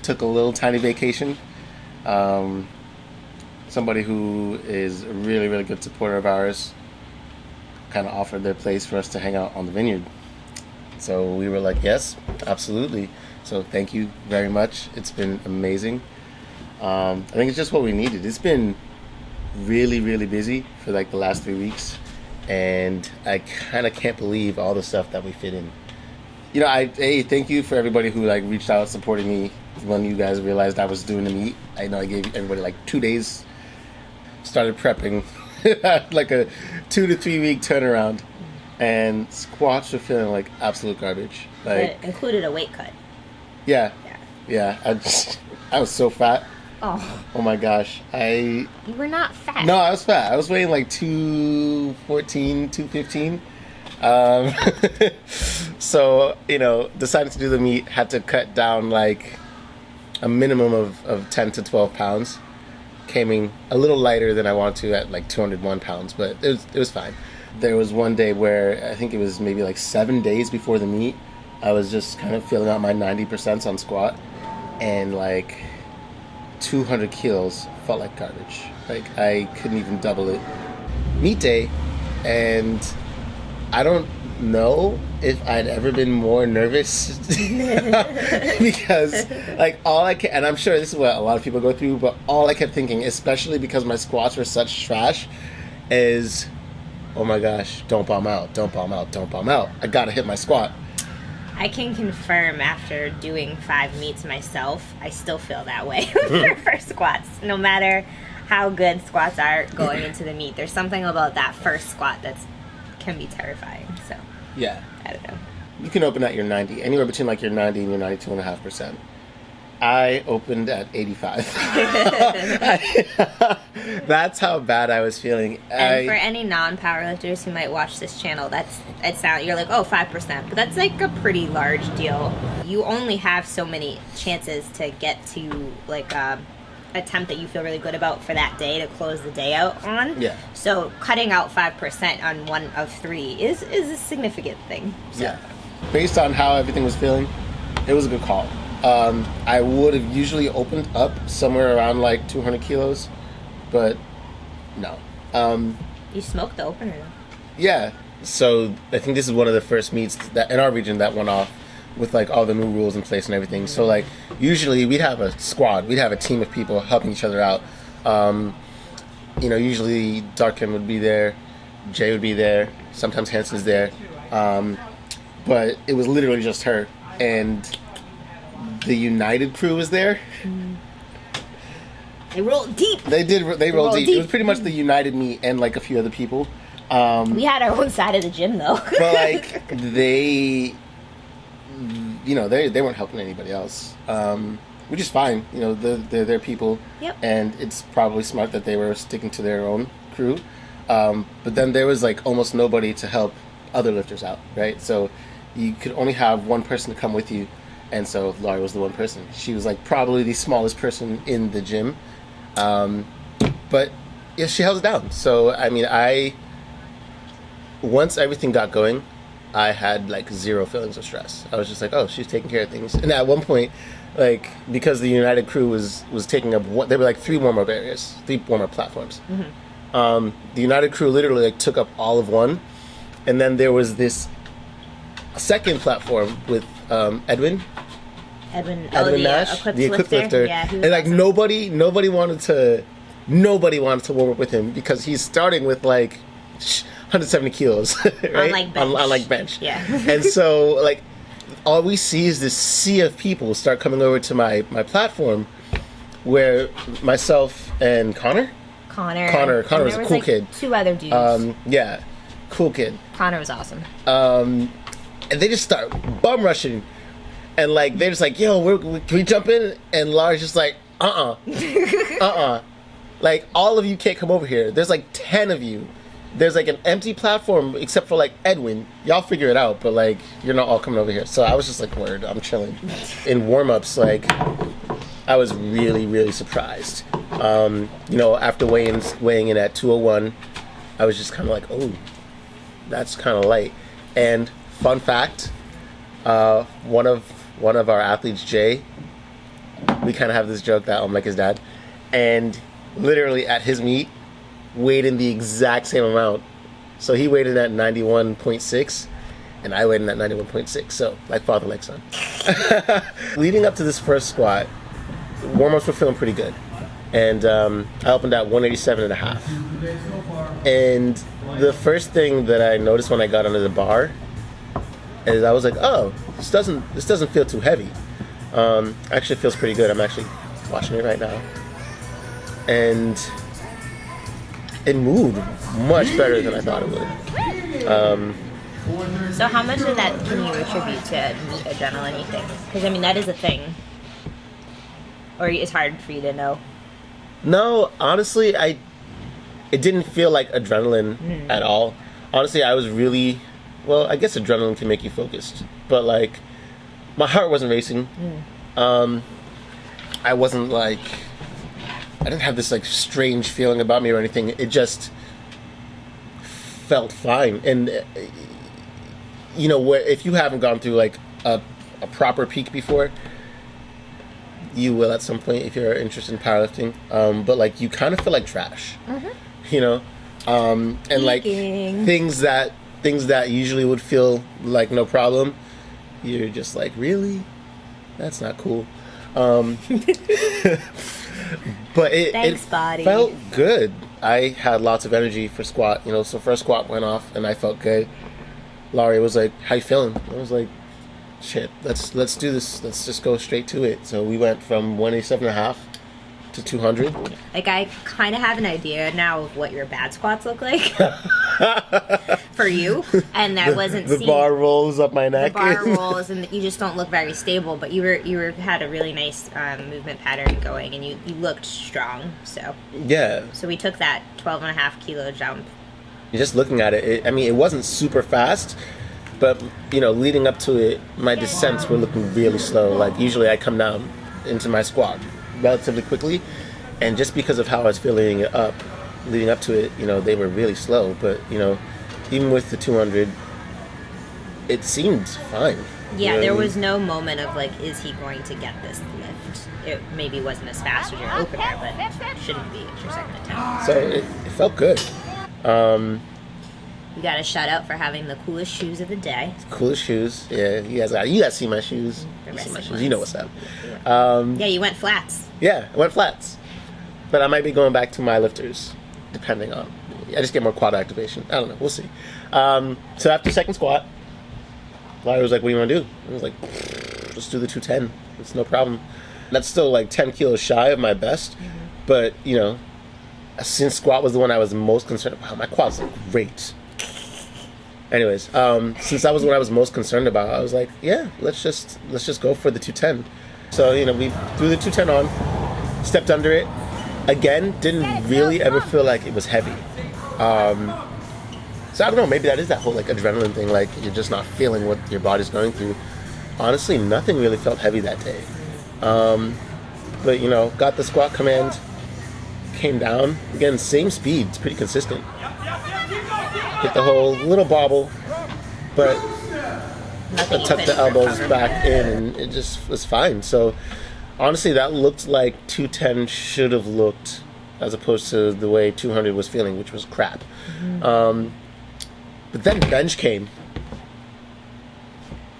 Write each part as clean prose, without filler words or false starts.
took a little tiny vacation. Somebody who is a really, really good supporter of ours kind of offered their place for us to hang out on the Vineyard. So we were like, yes, absolutely. So thank you very much. It's been amazing. I think it's just what we needed. It's been really, really busy for like the last 3 weeks. And I kind of can't believe all the stuff that we fit in. You know, thank you for everybody who like reached out, supporting me when you guys realized I was doing the meet. I know I gave everybody like 2 days, started prepping, like a 2 to 3 week turnaround, and squats were feeling like absolute garbage. Like, it included a weight cut. Yeah. I was so fat. Oh my gosh. You were not fat. No, I was fat. I was weighing like 214, 215. So, you know, decided to do the meet, had to cut down like a minimum of 10 to 12 pounds. Came in a little lighter than I wanted to at like 201 pounds, but it was fine. There was one day where I think it was maybe like 7 days before the meet, I was just kind of filling out my 90% on squat, and like 200 kilos felt like garbage. Like I couldn't even double it. Meet day, and I don't know if I'd ever been more nervous because like and I'm sure this is what a lot of people go through, but all I kept thinking, especially because my squats were such trash, is, oh my gosh, don't bomb out, don't bomb out, don't bomb out. I gotta hit my squat. I can confirm after doing 5 meets myself, I still feel that way for squats. No matter how good squats are going into the meet, there's something about that first squat that can be terrifying. So yeah, I don't know. You can open at your 90, anywhere between like your 90 and your 92.5%. I opened at 85. That's how bad I was feeling. And for any non-powerlifters who might watch this channel, you're like, oh, 5%, but that's like a pretty large deal. You only have so many chances to get to like attempt that you feel really good about for that day to close the day out on. Yeah. So cutting out 5% on 1 of 3 is a significant thing. So. Yeah. Based on how everything was feeling, it was a good call. I would have usually opened up somewhere around like 200 kilos, but no. You smoked the opener though. Yeah. So I think this is one of the first meets that in our region that went off with like all the new rules in place and everything. So like usually we'd have a squad, we'd have a team of people helping each other out. You know, usually Darkin would be there, Jay would be there, sometimes Hanson's there, but it was literally just her, and the United crew was there. They rolled deep. They rolled deep. It was pretty much the United meet and like a few other people. We had our own side of the gym though. But like they weren't helping anybody else, which is fine. You know, they're their people. Yep. And it's probably smart that they were sticking to their own crew. But then there was like almost nobody to help other lifters out, right? So you could only have one person to come with you. And so Laurie was the one person. She was like probably the smallest person in the gym. But yeah, she held it down. So, I mean, once everything got going, I had like zero feelings of stress. I was just like, oh, she's taking care of things. And at one point, like, because the United crew was taking up there were like 3 warm-up areas, 3 warm-up platforms. Mm-hmm. The United crew literally like took up all of one. And then there was this second platform with Edwin Nash, the Equip lifter, yeah, and like awesome. nobody wanted to warm up with him because he's starting with like 170 kilos, right? On like bench. Yeah. And so like all we see is this sea of people start coming over to my platform, where myself and Connor was a cool kid. 2 other dudes. Yeah, cool kid. Connor was awesome. And they just start bum rushing, and like they're just like, "Yo, can we jump in?" And Laura's just like, like all of you can't come over here. There's like 10 of you. There's like an empty platform except for like Edwin. Y'all figure it out, but like you're not all coming over here. So I was just like, word, I'm chilling. In warm-ups, like I was really, really surprised. You know, after weighing in at 201, I was just kind of like, oh, that's kind of light. And fun fact, one of our athletes, Jay, we kind of have this joke that I'm like his dad. And literally at his meet, weighed in the exact same amount. So he weighed in at 91.6, and I weighed in at 91.6. So like father, like son. Leading up to this first squat, warm-ups were feeling pretty good. And I opened at 187.5. And the first thing that I noticed when I got under the bar is I was like, oh, this doesn't feel too heavy. Actually feels pretty good. I'm actually watching it right now. And it moved much better than I thought it would. So how much of that can you attribute to meat adrenaline, you think? Because, I mean, that is a thing. Or it's hard for you to know. No, honestly, it didn't feel like adrenaline at all. Honestly, I was really, well, I guess adrenaline can make you focused. But, like, my heart wasn't racing. I wasn't, like, I didn't have this, like, strange feeling about me or anything. It just felt fine. And, you know, if you haven't gone through, like, a proper peak before, you will at some point if you're interested in powerlifting. But, like, you kind of feel like trash. You know? And, like, things that usually would feel like no problem, you're just like, really? That's not cool. But it felt good. I had lots of energy for squat, you know, so first squat went off and I felt good. Laurie was like, how you feeling? I was like, shit, let's do this. Let's just go straight to it. So we went from 187.5 to 200. Like, I kind of have an idea now of what your bad squats look like for you, and I wasn't the seeing bar rolls up my neck. The bar rolls, and you just don't look very stable. But you had a really nice movement pattern going, and you looked strong. So yeah. So we took that 12.5 kilo jump. Just looking at it, I mean, it wasn't super fast, but you know, leading up to it, my descents were looking really slow. Like usually, I come down into my squat relatively quickly, and just because of how I was feeling up leading up to it, you know, they were really slow. But you know, even with the 200, it seemed fine. Yeah, there was no moment of like, is he going to get this lift? It maybe wasn't as fast as your opener, but it shouldn't be at your second attempt. So it felt good. You got a shout out for having the coolest shoes of the day. Coolest shoes, yeah. You guys see my shoes. You know what's up. Yeah, you went flats. Yeah, I went flats. But I might be going back to my lifters, depending on. I just get more quad activation. I don't know. We'll see. So after second squat, Larry was like, what do you want to do? I was like, let's do the 210. It's no problem. That's still like 10 kilos shy of my best. But, you know, since squat was the one I was most concerned about, my quads look great. Anyways, since that was what I was most concerned about, I was like, yeah, let's just go for the 210. So, you know, we threw the 210 on, stepped under it. Again, didn't really ever feel like it was heavy. So I don't know, maybe that is that whole like adrenaline thing, like you're just not feeling what your body's going through. Honestly, nothing really felt heavy that day. But, you know, got the squat command, came down. Again, same speed, it's pretty consistent. Hit the whole little bobble, but I tucked the elbows back in and it just was fine. So honestly, that looked like 210 should have looked, as opposed to the way 200 was feeling, which was crap. But then bench came.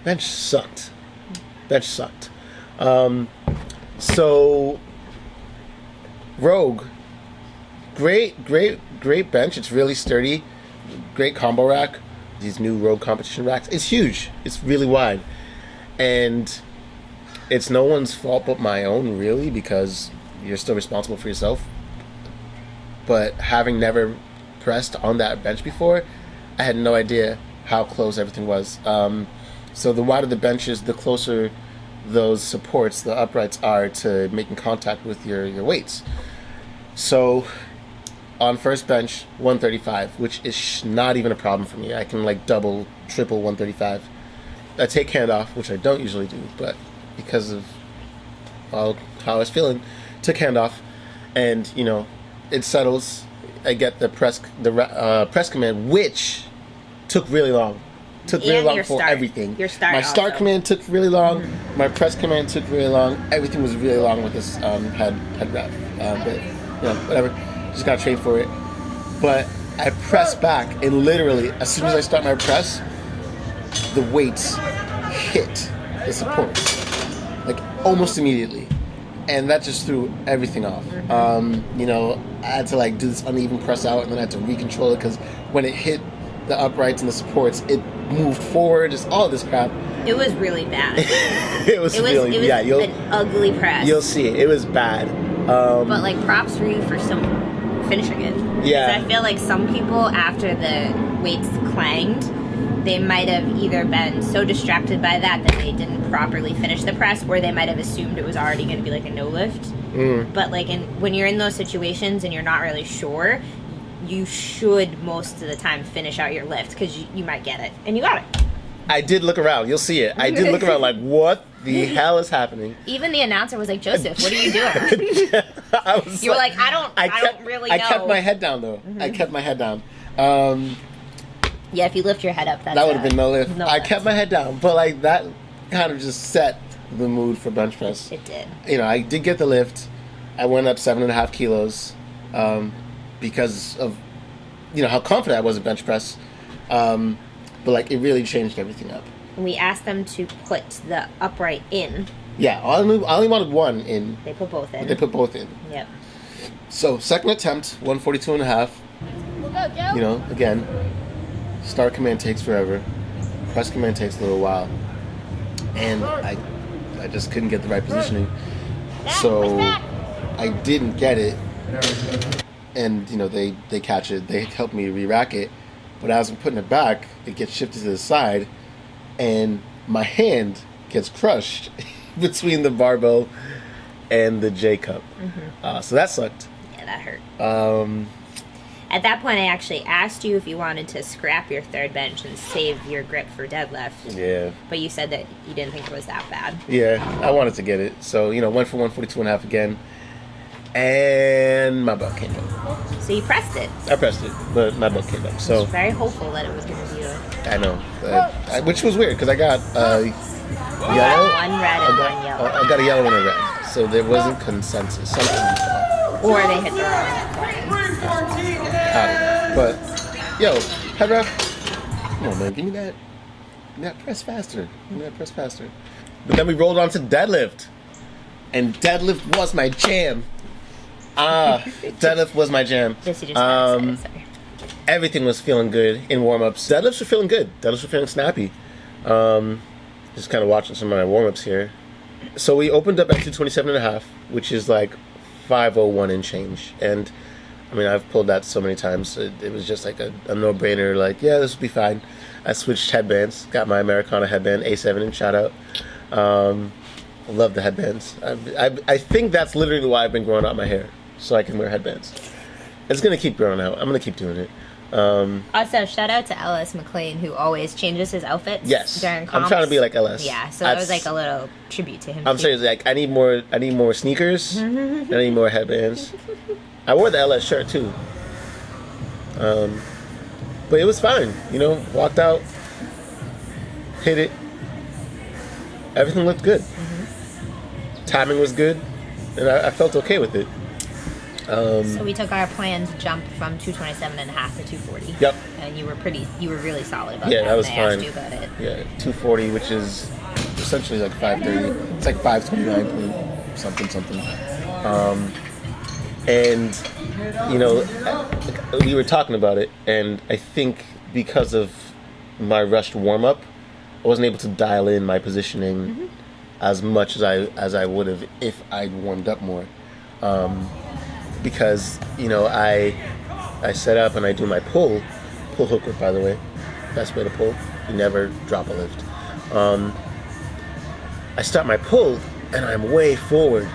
Bench sucked. So Rogue, great bench. It's really sturdy. Great combo rack. These new Rogue competition racks. It's huge. It's really wide. And it's no one's fault but my own, really, because you're still responsible for yourself. But having never pressed on that bench before, I had no idea how close everything was. So the wider the bench is, the closer those supports, the uprights, are to making contact with your weights. So on first bench, 135, which is not even a problem for me. I can like double, triple 135. I take handoff, which I don't usually do, but because of how I was feeling, took handoff, and you know, it settles. I get the press command, which took really long. took really And long your for start. everything. Your start My start also. command took really long. My press command took really long. Everything was really long with this head wrap. But whatever. Just gotta train for it. But I press back, and literally, as soon as I start my press, the weights hit the supports, like almost immediately, and that just threw everything off. I had to like do this uneven press out, and then I had to recontrol it because when it hit the uprights and the supports, it moved forward. Just all of this crap. It was really bad. It was really yeah. An ugly press. You'll see it. It was bad. But like props for you for still finishing it. Yeah. 'Cause I feel like some people after the weights clanged, they might have either been so distracted by that they didn't properly finish the press, or they might have assumed it was already going to be like a no lift. But like when you're in those situations and you're not really sure, you should most of the time finish out your lift because you might get it, and you got it. I did look around. You'll see it. I did look around like, what the hell is happening? Even the announcer was like, Joseph, what are you doing? You were like, I don't really know. I kept my head down, though. I kept my head down. Yeah, if you lift your head up, that would have been no lift. No I lift. kept my head down, but like that kind of just set the mood for bench press. It did. I did get the lift. I went up 7.5 kilos because of how confident I was at bench press. But like it really changed everything up. We asked them to put the upright in. Yeah, I only wanted one in. They put both in. But they put both in. Yep. So second attempt, 142.5. We'll go, Joe. Again, start command takes forever. Press command takes a little while. And I just couldn't get the right positioning. So I didn't get it. And they catch it. They help me re-rack it. But as I'm putting it back, it gets shifted to the side, and my hand gets crushed between the barbell and the J cup. So that sucked. Yeah, that hurt. At that point, I actually asked you if you wanted to scrap your third bench and save your grip for deadlift. Yeah. But you said that you didn't think it was that bad. Yeah, I wanted to get it. So, went for 142.5 again. And my butt came up. So you pressed it. I pressed it, but my butt came up. I So was very hopeful that it was going to be I know, which was weird because I got yellow, one red and one yellow. I got a yellow and a red, so there wasn't consensus. Something was off. Or they hit the wrong point. But head ref, come on, man, give me that press faster. Give me that press faster. But then we rolled on to deadlift, and deadlift was my jam. Deadlift was my jam. Yes, you just said, sorry. Everything was feeling good in warm-ups. Deadlifts were feeling good. Deadlifts were feeling snappy. Just kind of watching some of my warm-ups here. So we opened up at 227.5, which is like 501 and change. And I mean, I've pulled that so many times. It was just like a no-brainer. Like, yeah, this will be fine. I switched headbands. Got my Americana headband, A7Intl, shout out. I love the headbands. I think that's literally why I've been growing out my hair, so I can wear headbands. It's going to keep growing out. I'm going to keep doing it. Also, shout out to LS McClain, who always changes his outfits during comps. I'm trying to be like LS. Yeah, so that was like a little tribute to him. I'm saying like I need more sneakers. And I need more headbands. I wore the LS shirt too. But it was fine. Walked out, hit it. Everything looked good. Timing was good, and I felt okay with it. So we took our planned jump from 227.5 to 240. Yep. And you were really solid about that. Yeah, that was I fine. asked you about it. Yeah, 240, which is essentially like 530. It's like 529 point something. And we were talking about it, and I think because of my rushed warm up, I wasn't able to dial in my positioning as much as I would have if I'd warmed up more. Because I set up and I do my pull hook grip, by the way, best way to pull. You never drop a lift. I start my pull and I'm way forward,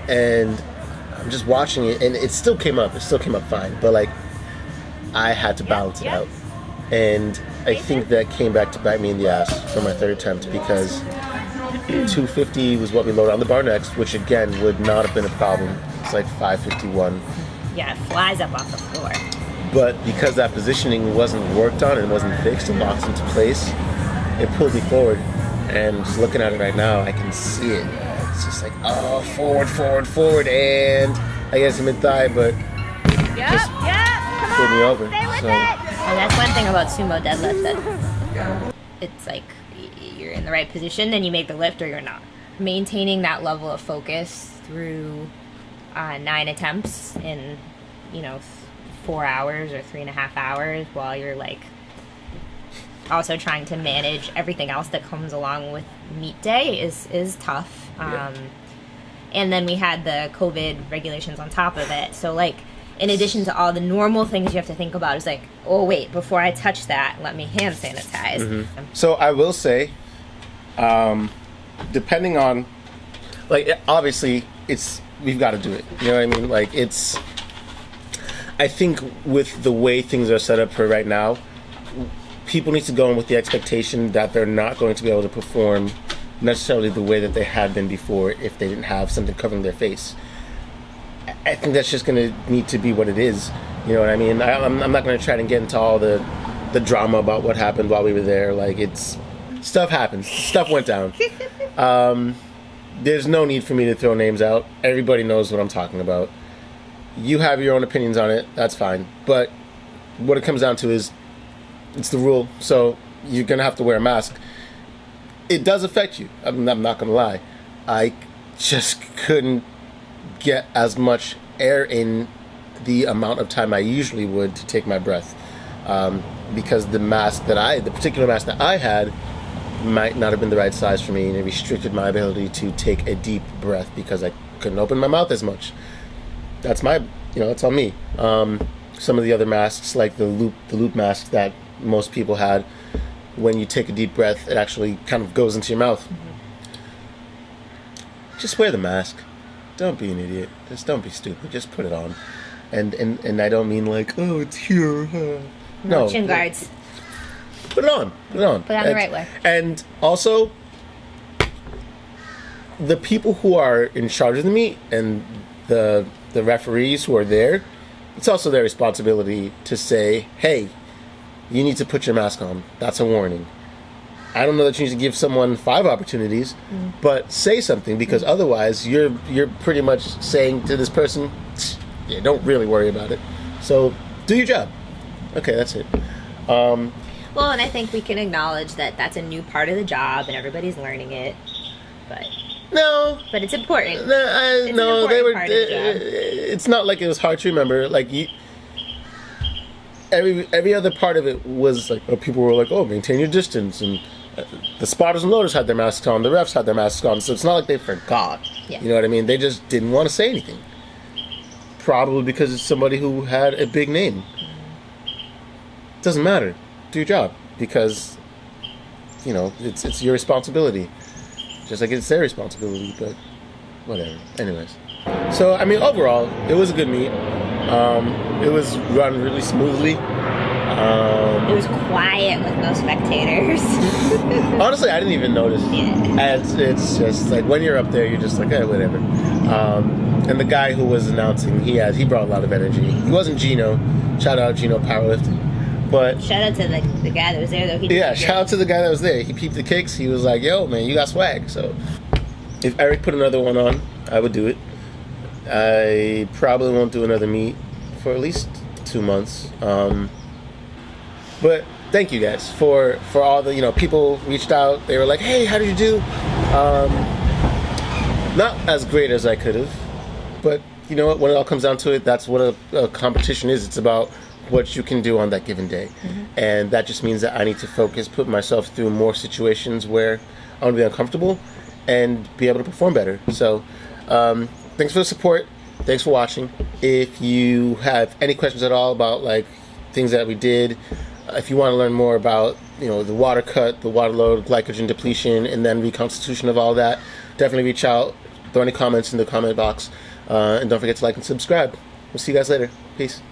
and I'm just watching it, and it still came up fine, but like I had to balance it out, and I think that came back to bite me in the ass for my third attempt, because 250 was what we loaded on the bar next, which again would not have been a problem. It's like 551. Yeah, it flies up off the floor. but because that positioning wasn't worked on and wasn't fixed and locked into place, it pulled me forward. And just looking at it right now, I can see it. It's just like, oh, forward, forward, forward, and I guess mid-thigh, but just pulled me over. So. And that's one thing about sumo deadlift, that it's like you're in the right position, then you make the lift or you're not. Maintaining that level of focus through 9 attempts in, 4 hours or 3.5 hours, while you're like also trying to manage everything else that comes along with meet day is tough. And then we had the COVID regulations on top of it. So like, in addition to all the normal things you have to think about, is like, oh wait, before I touch that, let me hand sanitize. Mm-hmm. So I will say, depending on, like, obviously we've got to do it. You know what I mean? Like, I think with the way things are set up for right now, people need to go in with the expectation that they're not going to be able to perform necessarily the way that they had been before if they didn't have something covering their face. I think that's just going to need to be what it is. You know what I mean? I'm not going to try to get into all the drama about what happened while we were there. Like, stuff happens. Stuff went down. There's no need for me to throw names out. Everybody knows what I'm talking about. You have your own opinions on it. That's fine. But what it comes down to is it's the rule. So you're going to have to wear a mask. It does affect you. I'm not going to lie. I just couldn't get as much air in the amount of time I usually would to take my breath, because the particular mask that I had might not have been the right size for me, and it restricted my ability to take a deep breath because I couldn't open my mouth as much. That's that's on me. Some of the other masks, like the loop mask that most people had, when you take a deep breath, it actually kind of goes into your mouth. Mm-hmm. Just wear the mask. Don't be an idiot. Just don't be stupid. Just put it on. And I don't mean like, oh, it's here. No. Chin guards. Put it on. Put it on. Put it on the right way. And also, the people who are in charge of the meet and the referees who are there, it's also their responsibility to say, hey, you need to put your mask on. That's a warning. I don't know that you need to give someone 5 opportunities, but say something, because otherwise you're pretty much saying to this person, yeah, don't really worry about it. So do your job. Okay, that's it. Well, and I think we can acknowledge that that's a new part of the job and everybody's learning it. But it's important. No, they were. It's not like it was hard to remember. Like every other part of it was like, people were like, oh, maintain your distance, and the spotters and loaders had their masks on, the refs had their masks on, so it's not like they forgot. Yeah. You know what I mean? They just didn't want to say anything. Probably because it's somebody who had a big name. Doesn't matter. Do your job, because it's your responsibility, just like it's their responsibility. But whatever. Anyways, so I mean, overall, it was a good meet. It was run really smoothly. It was quiet with no spectators. Honestly, I didn't even notice. Yeah. It's just like when you're up there, you're just like, whatever. And the guy who was announcing, he brought a lot of energy. He wasn't Gino. Shout out Gino Powerlifting. But shout out to the guy that was there, though. Shout out to the guy that was there. He peeped the kicks. He was like, yo, man, you got swag. So if Eric put another one on, I would do it. I probably won't do another meet for at least 2 months. But thank you guys for all the, people reached out. They were like, hey, how did you do? Not as great as I could have, but you know what? When it all comes down to it, that's what a competition is. It's about what you can do on that given day. Mm-hmm. And that just means that I need to focus, put myself through more situations where I'm going to be uncomfortable and be able to perform better. So thanks for the support. Thanks for watching. If you have any questions at all about like things that we did, if you want to learn more about the water cut, the water load, glycogen depletion, and then reconstitution of all that, definitely reach out. Throw any comments in the comment box. And don't forget to like and subscribe. We'll see you guys later. Peace.